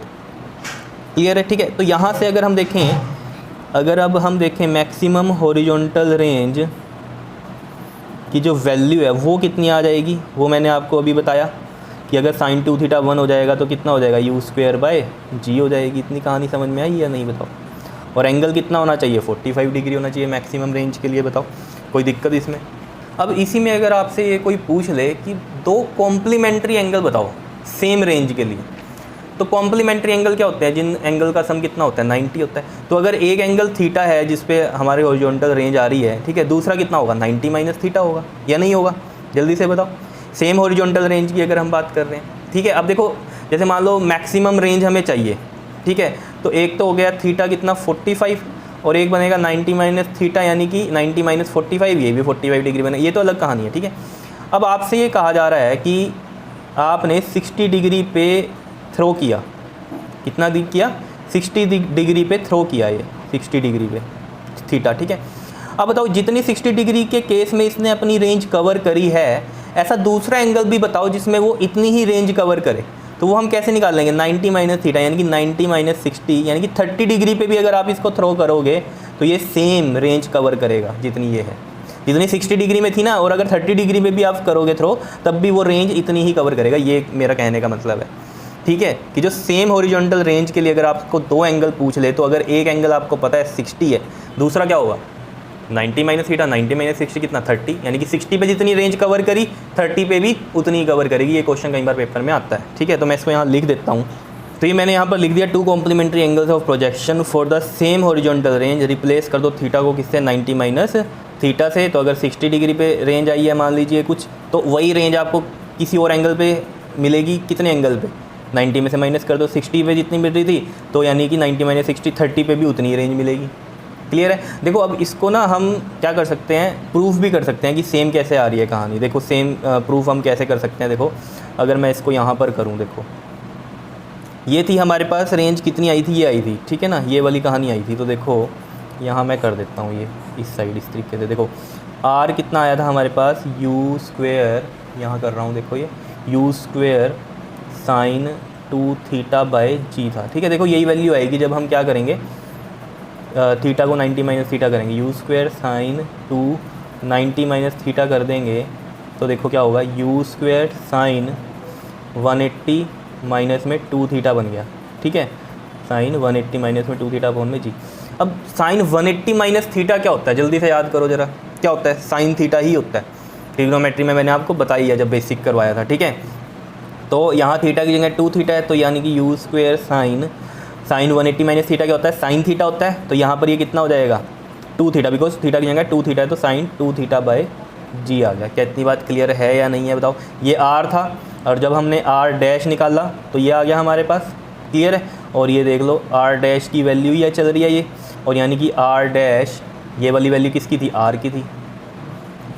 क्लियर है, ठीक है। तो यहाँ से अगर हम देखें, अगर अब हम देखें मैक्सिमम हॉरिजॉन्टल रेंज की जो वैल्यू है वो कितनी आ जाएगी, वो मैंने आपको अभी बताया कि अगर साइन 2 थीटा 1 हो जाएगा तो कितना हो जाएगा, u² हो जाएगी। इतनी कहानी समझ में आई या नहीं बताओ। और एंगल कितना होना चाहिए, 45 डिग्री होना चाहिए मैक्सिमम रेंज के लिए, बताओ कोई दिक्कत इसमें। अब इसी में अगर आपसे ये कोई पूछ ले कि 2 कॉम्प्लीमेंट्री एंगल बताओ सेम रेंज के लिए, तो कॉम्प्लीमेंट्री एंगल क्या होते हैं, जिन एंगल का सम कितना होता है, 90 होता है। तो अगर एक एंगल थीटा है जिस पे हमारे हॉरिजॉन्टल रेंज आ रही है, ठीक है, दूसरा कितना होगा, 90 माइनस थीटा होगा या नहीं होगा, जल्दी से बताओ। सेम हॉरिजॉन्टल रेंज की अगर हम बात कर रहे हैं, ठीक है। अब देखो जैसे मान लो मैक्सिमम रेंज हमें चाहिए, ठीक है, तो एक तो हो गया थीटा कितना 45 और एक बनेगा 90 माइनस थीटा, यानी कि 90 माइनस 45, ये भी 45 डिग्री बने, ये तो अलग कहानी है, ठीक है। अब आपसे ये कहा जा रहा है कि आपने 60 डिग्री पे थ्रो किया, कितना किया, 60 डिग्री पे थ्रो किया, ये 60 डिग्री पे थीटा, ठीक है। अब बताओ जितनी 60 डिग्री के केस में इसने अपनी रेंज कवर करी है, ऐसा दूसरा एंगल भी बताओ जिसमें वो इतनी ही रेंज कवर करे। तो वो हम कैसे निकाल लेंगे, 90 माइनस थीटा यानी कि 90 माइनस 60 यानी कि 30 डिग्री पे भी अगर आप इसको थ्रो करोगे तो ये सेम रेंज कवर करेगा जितनी ये है, जितनी 60 डिग्री में थी ना, और अगर 30 डिग्री पे भी आप करोगे थ्रो तब भी वो रेंज इतनी ही कवर करेगा। ये मेरा कहने का मतलब है, ठीक है, कि जो सेम हॉरिजॉन्टल रेंज के लिए अगर आपको 2 एंगल पूछ ले, तो अगर एक एंगल आपको पता है 60 है, दूसरा क्या होगा 90 माइनस थीटा, 90 माइनस 60 कितना 30, यानी कि 60 पे जितनी रेंज कवर करी 30 पे भी उतनी ही कवर करेगी। ये क्वेश्चन कई बार पेपर में आता है, ठीक है। तो मैं इसको यहाँ लिख देता हूँ। तो ये मैंने यहाँ पर लिख दिया 2 complementary angles of projection for the same horizontal range. Replace कर दो थीटा को किससे, 90 माइनस थीटा से। तो अगर 60 डिग्री पे रेंज आई है मान लीजिए कुछ, तो वही रेंज आपको किसी और एंगल पे मिलेगी, कितने एंगल पे, 90 में से माइनस कर दो, 60 पे जितनी मिल रही थी, तो यानी कि 90 माइनस 60 30 पे भी उतनी रेंज मिलेगी। क्लियर है। देखो अब इसको ना हम क्या कर सकते हैं, प्रूफ भी कर सकते हैं कि सेम कैसे आ रही है कहानी। देखो सेम प्रूफ हम कैसे कर सकते हैं, देखो अगर मैं इसको यहाँ पर करूँ, देखो ये थी हमारे पास रेंज कितनी आई थी, ये आई थी, ठीक है ना, ये वाली कहानी आई थी। तो देखो यहाँ मैं कर देता हूँ ये इस साइड इस तरीके से। देखो आर कितना आया था हमारे पास, u², यहाँ कर रहा हूँ, देखो ये u² साइन 2 थीटा बाय जी था, ठीक है। देखो यही वैल्यू आएगी जब हम क्या करेंगे, थीटा को 90 माइनस थीटा करेंगे, u² साइन 2 90 माइनस थीटा कर देंगे, तो देखो क्या होगा, u² साइन 180 माइनस में 2 थीटा बन गया, ठीक है, साइन 180 माइनस में 2 थीटा अपॉन में जी। अब साइन 180 माइनस थीटा क्या होता है, जल्दी से याद करो जरा, क्या होता है, साइन थीटा ही होता है। ट्रिग्नोमेट्री में मैंने आपको बताई है जब बेसिक करवाया था, ठीक है। तो यहाँ थीटा की जगह 2 थीटा है, तो यानी कि u² साइन 180 माइनस थीटा क्या होता है, साइन थीटा होता है। तो यहाँ पर ये कितना हो जाएगा, 2 थीटा, बिकॉज थीटा की जगह 2 थीटा है, तो साइन 2 थीटा बाय जी आ गया। क्या इतनी बात क्लियर है या नहीं है बताओ। ये r था और जब हमने r' निकाला तो ये आ गया हमारे पास, क्लियर है। और ये देख लो r' की वैल्यू ये चल रही है ये, और यानी कि r', ये वाली वैल्यू किसकी थी, r की थी,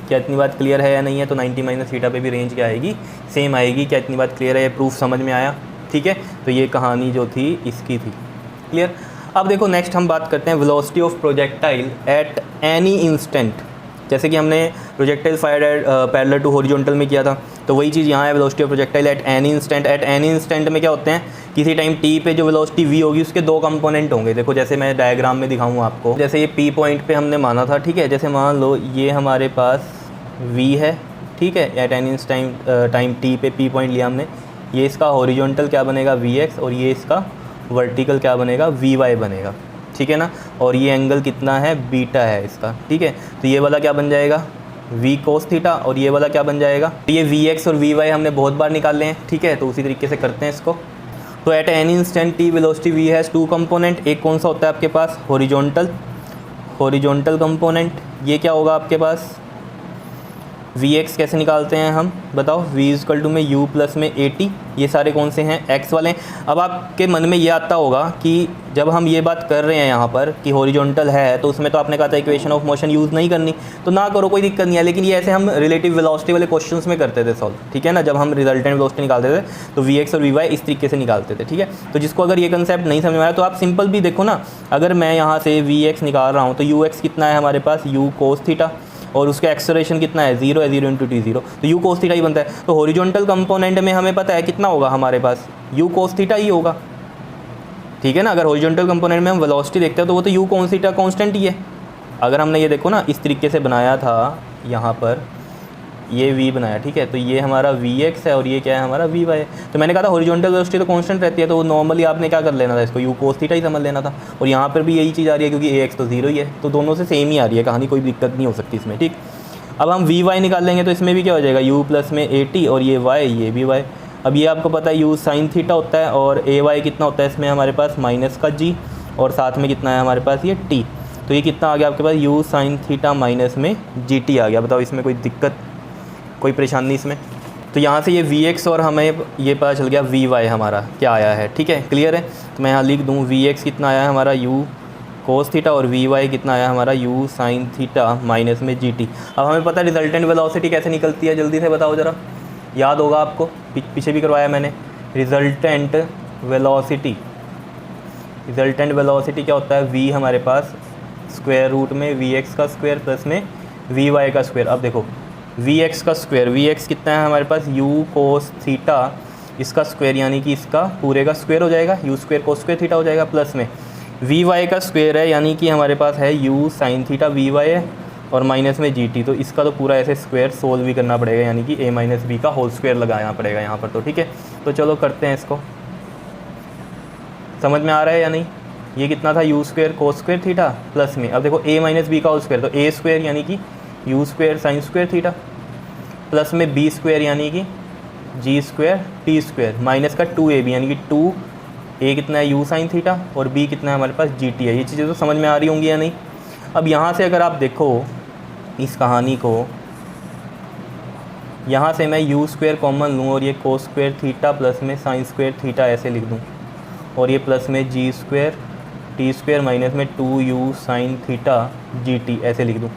क्या इतनी बात क्लियर है या नहीं है? तो 90 माइनस थीटा पे भी रेंज क्या आएगी? सेम आएगी। क्या इतनी बात क्लियर है? ये प्रूफ समझ में आया? ठीक है, तो ये कहानी जो थी इसकी थी। क्लियर। अब देखो नेक्स्ट हम बात करते हैं velocity of projectile at any instant. जैसे कि हमने projectile fired at parallel to horizontal में किया था, तो वही चीज़ यहाँ है, velocity of projectile at any instant. At any instant में क्या होते हैं, किसी टाइम टी पे जो वेलोसिटी वी होगी उसके दो कंपोनेंट होंगे। देखो जैसे मैं डायग्राम में दिखाऊँ आपको, जैसे ये पी पॉइंट पे हमने माना था, ठीक है। जैसे मान लो ये हमारे पास वी है, ठीक है, एट एनी टाइम टी पे पी पॉइंट लिया हमने। ये इसका हॉरिजॉन्टल क्या बनेगा? वी एक्स, और ये इसका वर्टिकल क्या बनेगा? वी वाई बनेगा, ठीक है ना। और ये एंगल कितना है? बीटा है इसका, ठीक है। तो ये वाला क्या बन जाएगा? वी कोस थीटा, और ये वाला क्या बन जाएगा? ये वी एक्स और वी वाई हमने बहुत बार निकाले हैं, ठीक है। तो उसी तरीके से करते हैं इसको। तो at any instant t velocity v has two component. एक कौन सा होता है आपके पास? Horizontal component. ये क्या होगा आपके पास? वी एक्स कैसे निकालते हैं हम? बताओ। वी इक्वल टू में यू प्लस में ए टी। ये सारे कौन से हैं? एक्स वाले। अब आपके मन में ये आता होगा कि जब हम ये बात कर रहे हैं यहाँ पर कि हॉरिजॉन्टल है, तो उसमें तो आपने कहा था इक्वेशन ऑफ मोशन यूज़ नहीं करनी, तो ना करो, कोई दिक्कत नहीं है। लेकिन ये ऐसे हम रिलेटिव वेलोसिटी वाले क्वेश्चंस में करते थे सॉल्व, ठीक है ना। जब हम रिजल्टेंट वेलोसिटी निकालते थे तो वी एक्स और वी वाई इस तरीके से निकालते थे, ठीक है। तो जिसको अगर ये कंसेप्ट नहीं समझ में आया तो आप सिंपल भी देखो ना, अगर मैं यहाँ से वी एक्स निकाल रहा हूँ तो यू एक्स कितना है हमारे पास? यू कोस थीटा, और उसका एक्सेलरेशन कितना है? 0 है, 0 इंटू टी 0, तो यू कोस थीटा ही बनता है। तो हॉरिजॉन्टल कंपोनेंट में हमें पता है कितना होगा हमारे पास? यू कोस थीटा ही होगा, ठीक है ना। अगर हॉरिजॉन्टल कंपोनेंट में हम वेलोसिटी देखते हैं तो वो तो यू कोस थीटा कांस्टेंट ही है। अगर हमने ये देखो ना इस तरीके से बनाया था, यहाँ पर ये v बनाया, ठीक है। तो ये हमारा वी एक्स है और ये क्या है? हमारा वी वाई है। तो मैंने कहा था हॉरिजॉन्टल वेलोसिटी तो कांस्टेंट रहती है, तो नॉर्मली आपने क्या कर लेना था? इसको यू कोस थीटा ही समझ लेना था। और यहाँ पर भी यही चीज़ आ रही है क्योंकि ए एक्स तो 0 ही है, तो दोनों से सेम ही आ रही है कहानी, कोई दिक्कत नहीं हो सकती इसमें, ठीक। अब हम वी वाई निकाल लेंगे तो इसमें भी क्या हो जाएगा? यू प्लस में ए टी, और ये वाई, ये भी वाई। अब ये आपको पता है यू साइन थीटा होता है, और ए वाई कितना होता है इसमें हमारे पास? माइनस का जी, और साथ में कितना है हमारे पास? ये टी। तो ये कितना आ गया आपके पास? यू साइन थीटा माइनस में जी टी आ गया। बताओ इसमें कोई दिक्कत, कोई परेशानी इसमें? तो यहाँ से ये वी एक्स और हमें ये पता चल गया वी वाई हमारा क्या आया है, ठीक है। क्लियर है। तो मैं यहाँ लिख दूँ वी एक्स कितना आया है हमारा? यू कोस थीटा, और वी वाई कितना आया हमारा? यू साइन थीटा माइनस में जी टी। अब हमें पता है रिजल्टेंट वेलोसिटी कैसे निकलती है, जल्दी से बताओ ज़रा। याद होगा आपको, पीछे भी करवाया मैंने। रिजल्टेंट वेलोसिटी क्या होता है? वी हमारे पास स्क्वायर रूट में वी एक्स का स्क्वायर प्लस में वी वाई का स्क्वायर। अब देखो वी एक्स का स्क्वायर, वी एक्स कितना है हमारे पास? यू कोस थीटा, इसका स्क्वायर यानी कि इसका पूरे का स्क्वायर हो जाएगा, you square cos square theta हो जाएगा, प्लस में वी वाई का स्क्वायर है यानी कि हमारे पास है u sine theta v y है, और माइनस में जी टी। तो इसका तो पूरा ऐसे स्क्वायर सोल्व भी करना पड़ेगा, यानी कि ए माइनस बी का होल स्क्वायर लगाना पड़ेगा यहाँ पर, तो ठीक है। तो चलो करते हैं इसको। समझ में आ रहा है या नहीं? ये कितना था? You square cos square theta, plus में अब देखो ए माइनस बी का होल स्क्वायर, तो ए स्क्वायर यानी कि you square sine square theta, plus में बी स्क्वायर यानी कि जी स्क्वायर टी स्क्वायर, माइनस का 2ab यानी कि 2 ए कितना है? यू साइन थीटा, और बी कितना है हमारे पास? जी टी है। ये चीज़ें तो समझ में आ रही होंगी या नहीं? अब यहाँ से अगर आप देखो इस कहानी को, यहाँ से मैं यू स्क्वायर कॉमन लूँ और ये कोस स्क्वायर थीटा प्लस में साइन स्क्वायर थीटा ऐसे लिख दूँ, और ये प्लस में जी स्क्वायर टी स्क्वायर माइनस में 2u sine theta G T ऐसे लिख दूँ।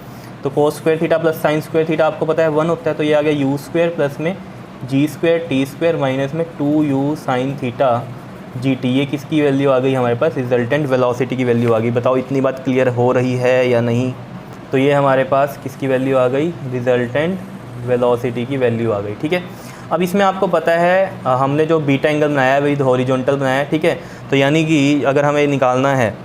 तो cos square theta plus sine square theta आपको पता है 1 होता है, तो ये आ गया यू स्क्वायर प्लस में जी स्क्वायर टी स्क्वायर माइनस में 2u sine theta G T. ये किसकी वैल्यू आ गई हमारे पास? रिजल्टेंट वेलोसिटी की वैल्यू आ गई। बताओ इतनी बात क्लियर हो रही है या नहीं? तो ये हमारे पास किसकी वैल्यू आ गई? रिजल्टेंट वेलोसिटी की वैल्यू आ गई, ठीक है। अब इसमें आपको पता है हमने जो बीटा एंगल बनाया है विद हॉरिजॉन्टल बनाया है, ठीक है। तो यानी कि अगर हमें निकालना है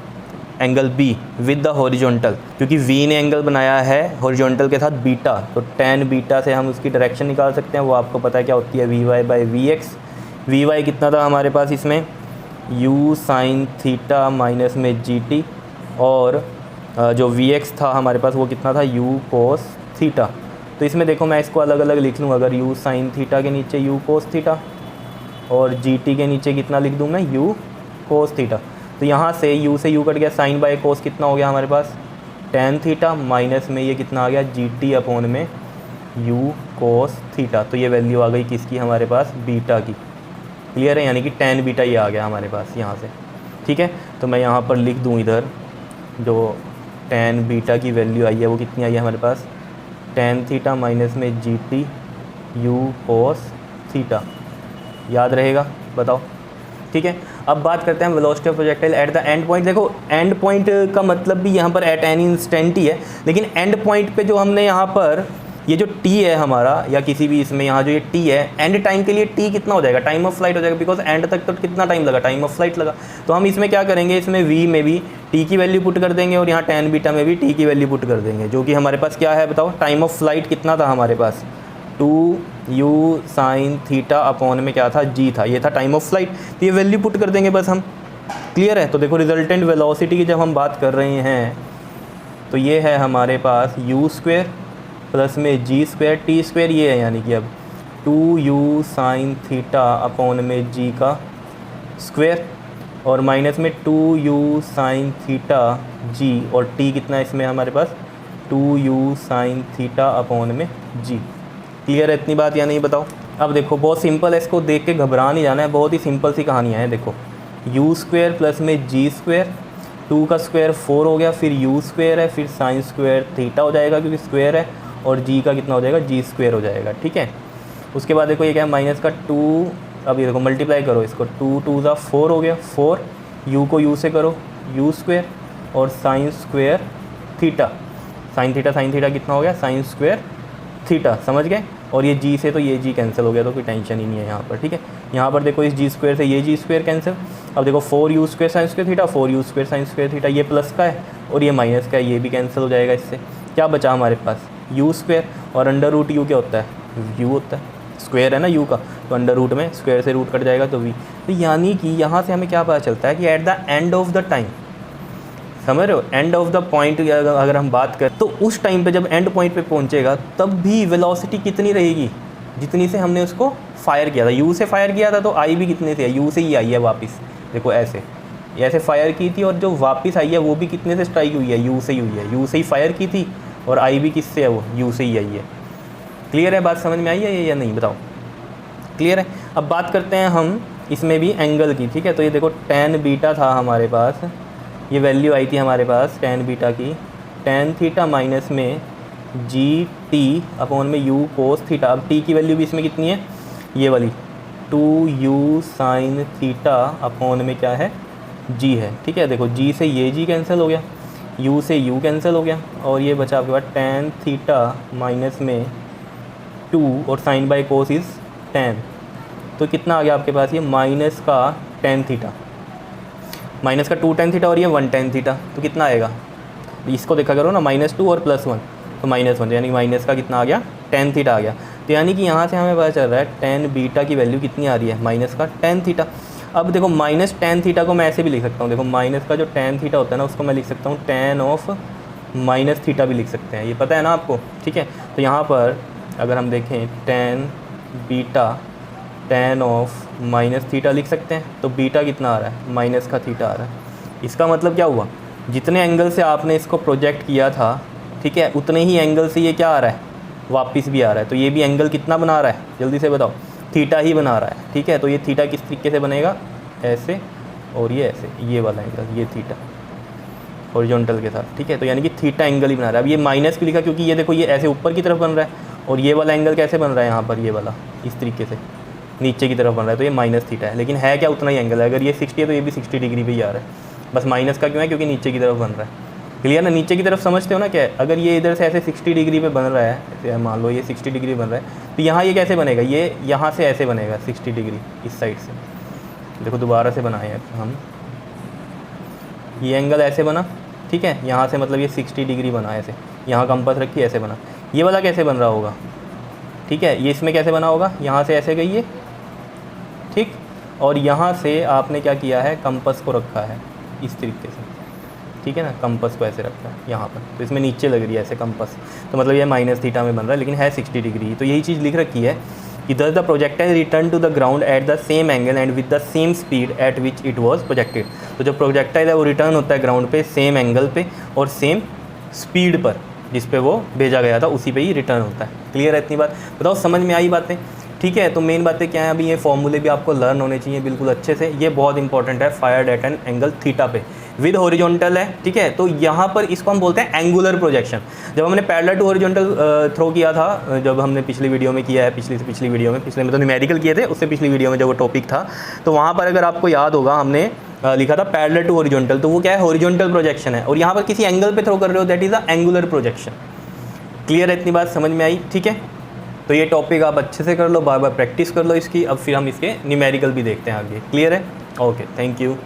angle be with the horizontal, क्योंकि वी ने एंगल बनाया है हॉरिजॉन्टल के साथ बीटा, तो tan बीटा से हम उसकी डायरेक्शन निकाल सकते हैं। वो आपको पता है क्या होती है? V y by v x. V y कितना था हमारे पास इसमें? यू साइन थीटा माइनस में जी टी, और जो वी एक्स था हमारे पास वो कितना था? You cos theta. तो इसमें देखो मैं इसको अलग अलग लिख लूँ, अगर यू साइन थीटा के नीचे यू कोस थीटा, और जी टी के नीचे कितना लिख दूँ मैं? You cos theta. तो यहाँ से यू कट गया, साइन बाय कोस कितना हो गया हमारे पास? tan थीटा, माइनस में ये कितना आ गया? जी टी अपॉन में यू कोस थीटा। तो ये वैल्यू आ गई किसकी हमारे पास? बीटा की। क्लियर है? यानी कि tan बीटा ये आ गया हमारे पास यहाँ से, ठीक है। तो मैं यहाँ पर लिख दूँ इधर जो tan बीटा की वैल्यू आई है वो कितनी आई है हमारे पास? tan थीटा माइनस में G T U cos theta, याद रहेगा? बताओ। ठीक है, अब बात करते हैं velocity of projectile at the end point. देखो एंड पॉइंट का मतलब भी यहाँ पर एट एनी इंस्टेंट ही है, लेकिन एंड पॉइंट पे जो हमने यहाँ पर ये जो t है हमारा, या किसी भी इसमें यहाँ जो ये t है, एंड टाइम के लिए t कितना हो जाएगा? टाइम ऑफ फ्लाइट हो जाएगा, बिकॉज एंड तक तो कितना टाइम लगा? टाइम ऑफ फ्लाइट लगा। तो हम इसमें क्या करेंगे, इसमें v में भी t की वैल्यू पुट कर देंगे और यहाँ tan बीटा में भी t की वैल्यू पुट कर देंगे, जो कि हमारे पास क्या है बताओ? टाइम ऑफ फ्लाइट कितना था हमारे पास? 2u साइन थीटा अपॉन में क्या था? g था, ये था टाइम ऑफ फ्लाइट। तो ये वैल्यू पुट कर देंगे बस हम। क्लियर है? तो देखो रिजल्टेंट वेलोसिटी की जब हम बात कर रहे हैं तो ये है हमारे पास u स्क्वायर प्लस में g स्क्वायर टी स्क्वायर, ये है यानी कि अब 2u साइन थीटा अपॉन में g का स्क्वायर और माइनस में 2u साइन थीटा g, और t कितना है इसमें हमारे पास? 2u साइन थीटा अपॉन में g। क्लियर है इतनी बात या नहीं? बताओ। अब देखो बहुत सिंपल है, इसको देख के घबरा नहीं जाना है, बहुत ही सिंपल सी कहानियाँ हैं। देखो u स्क्वायर प्लस में g स्क्वायर, 2 का स्क्वायर 4 हो गया, फिर u स्क्वायर है, फिर साइन स्क्वायर थीटा हो जाएगा क्योंकि स्क्वायर है, और g का कितना हो जाएगा? g स्क्वायर हो जाएगा। ठीक है, उसके बाद देखो ये क्या है? माइनस का 2, अब ये देखो मल्टीप्लाई करो इसको, 2 2 ज़ा 4 हो गया, 4 u को u से करो u स्क्वायर और sine square theta, sine theta कितना हो गया? साइन स्क्वायर थीटा, समझ गए? और ये g से तो ये g कैंसिल हो गया, तो कोई टेंशन ही नहीं है यहाँ पर। ठीक है, यहाँ पर देखो इस g स्क्वायर से ये g स्क्वायर कैंसिल। अब देखो 4u square sine square theta, 4u square sine square theta, ये प्लस का है और ये माइनस का है, ये भी कैंसिल हो जाएगा। इससे क्या बचा हमारे पास? u स्क्वायर, और अंडर रूट u क्या होता है? u होता है, स्क्वायर है ना u का, तो अंडर रूट में स्क्वायर से रूट कट जाएगा तो v। तो यानी कि यहाँ से हमें क्या पता चलता है कि at the end of the time, समझ रहे हो? एंड ऑफ द पॉइंट अगर हम बात करें तो उस टाइम पे जब एंड पॉइंट पे पहुंचेगा तब भी वेलोसिटी कितनी रहेगी? जितनी से हमने उसको फायर किया था, u से फायर किया था, तो आई भी कितने से है? u से ही आई है वापस। देखो ऐसे फायर की थी और जो वापस आई है वो भी कितने से स्ट्राइक हुई है? u से ही हुई है, u से ही फायर की थी और आई भी किससे है? वो u से ही आई है। क्लियर है? बात समझ में आई है या नहीं? बताओ। क्लियर है? अब बात करते हैं हम इसमें भी एंगल की। ठीक है, तो ये देखो tan बीटा था हमारे पास, ये वैल्यू आई थी हमारे पास tan बीटा की, tan थीटा माइनस में जी टी अपॉन में u कोस थीटा। अब t की वैल्यू भी इसमें कितनी है? ये वाली 2u साइन थीटा अपॉन में क्या है? g है। ठीक है, देखो g से ये g कैंसिल हो गया, u से u कैंसिल हो गया, और ये बचा आपके पास tan थीटा माइनस में 2 और sine by cos is tan, तो कितना आ गया आपके पास? ये माइनस का tan थीटा, माइनस का 2 tan थीटा और ये 1 tan थीटा, तो कितना आएगा? इसको देखा करो ना, -2 और +1, तो -1, यानी माइनस का कितना आ गया? tan थीटा आ गया। तो यानी कि यहाँ से हमें पता चल रहा है tan बीटा की वैल्यू कितनी आ रही है? माइनस का tan थीटा। अब देखो माइनस tan थीटा को मैं ऐसे भी लिख सकता हूँ, देखो माइनस का जो tan थीटा होता है ना उसको मैं लिख सकता हूँ tan ऑफ माइनस थीटा भी लिख सकते हैं, ये पता है ना आपको। ठीक है, तो यहाँ पर अगर हम देखें tan beta tan of minus theta लिख सकते हैं, तो बीटा कितना आ रहा है? माइनस का थीटा आ रहा है। इसका मतलब क्या हुआ? जितने एंगल से आपने इसको प्रोजेक्ट किया था, ठीक है, उतने ही एंगल से ये क्या आ रहा है? वापस भी आ रहा है। तो ये भी एंगल कितना बना रहा है? जल्दी से बताओ। थीटा ही बना रहा है। ठीक है, तो ये थीटा किस तरीके से बनेगा? ऐसे, और ये ऐसे, ये वाला एंगल, ये थीटा हॉरिजॉन्टल के साथ। ठीक है, तो यानी कि थीटा एंगल ही बना रहा है। अब ये माइनस भी लिखा क्योंकि ये देखो ये ऐसे ऊपर की तरफ बन रहा है, और ये वाला एंगल कैसे बन रहा है? यहाँ पर ये वाला इस तरीके से नीचे की तरफ बन रहा है, तो ये माइनस थीटा है। लेकिन है क्या? उतना ही एंगल है। अगर ये 60 है तो ये भी 60 डिग्री पे ही आ रहा है, बस माइनस का क्यों है? क्योंकि नीचे की तरफ बन रहा है। क्लियर ना? नीचे की तरफ समझते हो ना क्या है? अगर ये इधर से ऐसे 60 डिग्री पे बन रहा है, ऐसे मान लो ये 60 डिग्री बन रहा है, तो यहाँ ये कैसे बनेगा? ये यहाँ से ऐसे बनेगा 60 डिग्री इस साइड से। देखो दोबारा से बनाए हैं हम, ये एंगल ऐसे बना, ठीक है, यहाँ से मतलब ये 60 डिग्री बना ऐसे, यहाँ कंपास रखी ऐसे बना। ये वाला कैसे बन रहा होगा? ठीक है, ये इसमें कैसे बना होगा? यहाँ से ऐसे गई है, ठीक, और यहाँ से आपने क्या किया है? कंपास को रखा है इस तरीके से, ठीक है ना, कंपास को ऐसे रखा है यहाँ पर, तो इसमें नीचे लग रही है ऐसे कंपास, तो मतलब ये माइनस थीटा में बन रहा है, लेकिन है 60 डिग्री। तो यही चीज़ लिख रखी है कि thus the projectile return to the ground at the same angle and with the same speed at which it was projected. तो जो प्रोजेक्टाइल है वो रिटर्न होता है ग्राउंड पे सेम एंगल पे और सेम स्पीड पर जिस पे वो भेजा गया था उसी पे ही रिटर्न होता है। क्लियर है इतनी बात? बताओ समझ में आई बातें? ठीक है, तो मेन बातें क्या है? अभी ये फॉर्मूले भी आपको लर्न होने चाहिए बिल्कुल अच्छे से। ये बहुत इंपॉर्टेंट है fired eight an angle theta पे। विद हॉरिजॉन्टल है, ठीक है। तो यहाँ पर इसको हम बोलते हैं एंगुलर प्रोजेक्शन। जब हमने पैरेलल टू हॉरिजॉन्टल थ्रो किया था, जब हमने पिछली वीडियो में किया है, पिछली वीडियो में, पिछले मतलब न्यूमेरिकल किए थे, उससे पिछली वीडियो में जब वो टॉपिक था, तो वहाँ पर अगर आपको याद होगा हमने लिखा था पैरेलल टू हॉरिजॉन्टल, तो वो क्या है, हॉरिजॉन्टल प्रोजेक्शन है। और यहाँ पर किसी एंगल पे थ्रो कर रहे हो, that is a angular projection. Clear है, इतनी बात समझ में आई, ठीक है। तो ये टॉपिक आप अच्छे से कर लो, बार बार प्रैक्टिस कर लो इसकी। अब फिर हम इसके न्यूमेरिकल भी देखते हैं आगे। क्लियर है, ओके, थैंक यू।